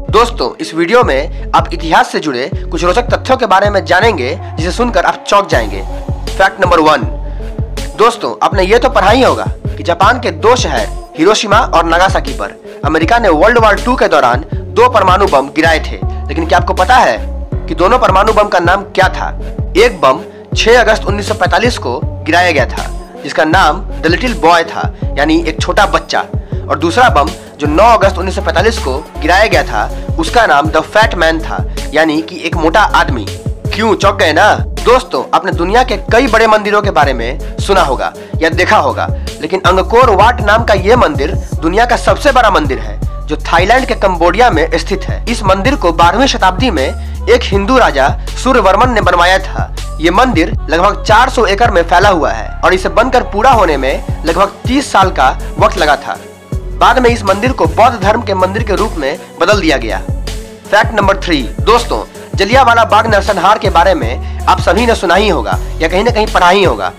दोस्तों, इस वीडियो में आप इतिहास से जुड़े कुछ रोचक तथ्यों के बारे में जानेंगे जिसे सुनकर आप चौंक जाएंगे। Fact number 1। दोस्तों, आपने ये तो पढ़ा ही होगा कि जापान के 2 शहर हिरोशिमा और नागासाकी पर अमेरिका ने वर्ल्ड वॉर 2 के दौरान 2 परमाणु बम गिराए थे। लेकिन क्या आपको पता है कि दोनों परमाणु बम का नाम क्या था? एक बम 6 अगस्त 1945 को गिराया गया था, जिसका नाम द लिटिल बॉय था, यानी एक छोटा बच्चा। और दूसरा बम जो 9 अगस्त 1945 को गिराया गया था, उसका नाम द फैट मैन था, यानी कि एक मोटा आदमी। क्यों चौंक गए ना? दोस्तों, आपने दुनिया के कई बड़े मंदिरों के बारे में सुना होगा या देखा होगा, लेकिन अंगकोर वाट नाम का ये मंदिर दुनिया का सबसे बड़ा मंदिर है, जो थाईलैंड के कंबोडिया में स्थित है। इस मंदिर को 12वीं शताब्दी में एक हिंदू राजा सूर्यवर्मन ने बनवाया था। ये मंदिर लगभग 400 एकड़ में फैला हुआ है और इसे बनकर पूरा होने में लगभग 30 साल का वक्त लगा था। बाद में इस मंदिर को बौद्ध धर्म के मंदिर के रूप में बदल दिया गया। Fact number 3। दोस्तों, जलियांवाला बाग नरसंहार के बारे में आप सभी ने सुना ही होगा या कहीं न कहीं पढ़ा ही होगा,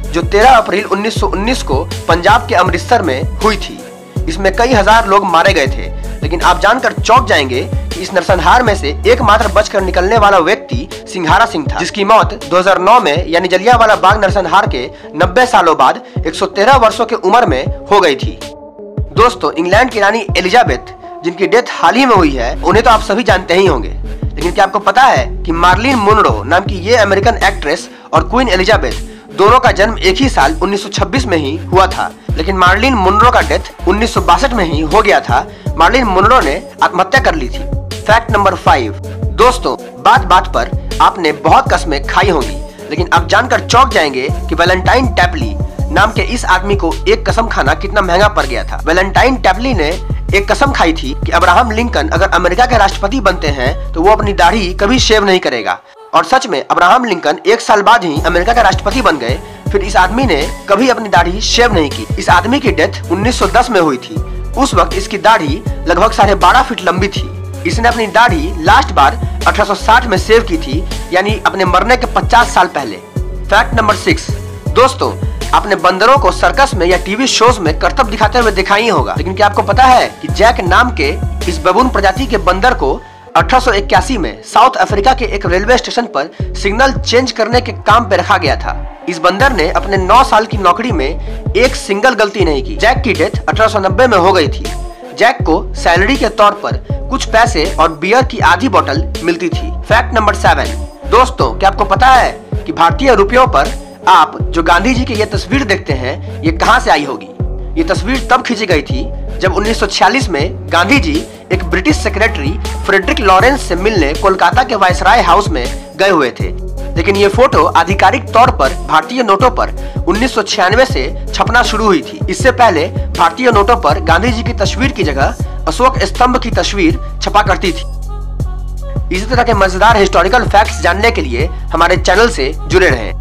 जो 13 अप्रैल 1919 को पंजाब के अमृतसर में हुई थी। इसमें कई हजार लोग मारे गए थे, लेकिन आप जानकर चौंक जाएंगे कि इस नरसंहार में से एकमात्र बचकर निकलने वाला व्यक्ति सिंघारा सिंह था, जिसकी मौत 2009 में यानी जलियांवाला बाग नरसंहार के 90 सालों बाद 113 वर्षों की उम्र में हो गई थी। दोस्तों, इंग्लैंड की रानी एलिजाबेथ, जिनकी डेथ हाल ही में हुई है, उन्हें तो आप सभी जानते ही होंगे। लेकिन क्या आपको पता है कि मार्लिन मोनरो नाम की ये अमेरिकन एक्ट्रेस और क्वीन एलिजाबेथ दोनों का जन्म एक ही साल 1926 में ही हुआ था, लेकिन मार्लिन मोनरो का डेथ 1962 में ही हो गया था। मार्लिन मोनरो ने आत्महत्या कर ली थी। Fact number 5। दोस्तों, बात बात पर आपने बहुत कस्में खाई होंगी, लेकिन आप जानकर चौंक जाएंगे कि वैलेंटाइन टैपली नाम के इस आदमी को एक कसम खाना कितना महंगा पड़ गया था। वैलेंटाइन टैपली ने एक कसम खाई थी कि अब्राहम लिंकन अगर अमेरिका के राष्ट्रपति बनते हैं तो वो अपनी दाढ़ी कभी शेव नहीं करेगा। और सच में अब्राहम लिंकन 1 साल बाद ही अमेरिका के राष्ट्रपति बन गए। फिर इस आदमी ने कभी अपनी दाढ़ी शेव नहीं की। इस आदमी की डेथ 1910 में हुई थी। उस वक्त इसकी दाढ़ी लगभग 12.5 फीट लंबी थी। इसने अपनी दाढ़ी लास्ट बार 1860 में सेव की थी, यानी अपने मरने के 50 साल पहले। Fact number 6। दोस्तों, आपने बंदरों को सर्कस में या टीवी शोज में करतब दिखाते हुए देखा ही होगा, लेकिन क्या आपको पता है कि जैक नाम के इस बबून प्रजाति के बंदर को 1881 में साउथ अफ्रीका के एक रेलवे स्टेशन पर सिग्नल चेंज करने के काम पे रखा गया था। इस बंदर ने अपने 9 साल की नौकरी में एक सिंगल गलती नहीं की। जैक की डेथ 1890 में हो गई थी। जैक को सैलरी के तौर पर कुछ पैसे और बियर की आधी बोतल मिलती थी। Fact number 7। दोस्तों, क्या आपको पता है कि भारतीय रुपयों पर आप जो गांधी जी की ये तस्वीर देखते हैं, ये कहां से आई होगी? ये तस्वीर तब खींची गई थी जब 1946 में गांधी जी एक ब्रिटिश सेक्रेटरी फ्रेडरिक लॉरेंस से मिलने कोलकाता के वायसराय हाउस में गए हुए थे। लेकिन ये फोटो आधिकारिक तौर पर भारतीय नोटों पर 1996 से छपना शुरू हुई थी। इससे पहले भारतीय नोटों पर गांधी जी की तस्वीर की जगह अशोक स्तंभ की तस्वीर छपा करती थी। इसी तरह के मजेदार हिस्टोरिकल फैक्ट्स जानने के लिए हमारे चैनल से जुड़े रहें।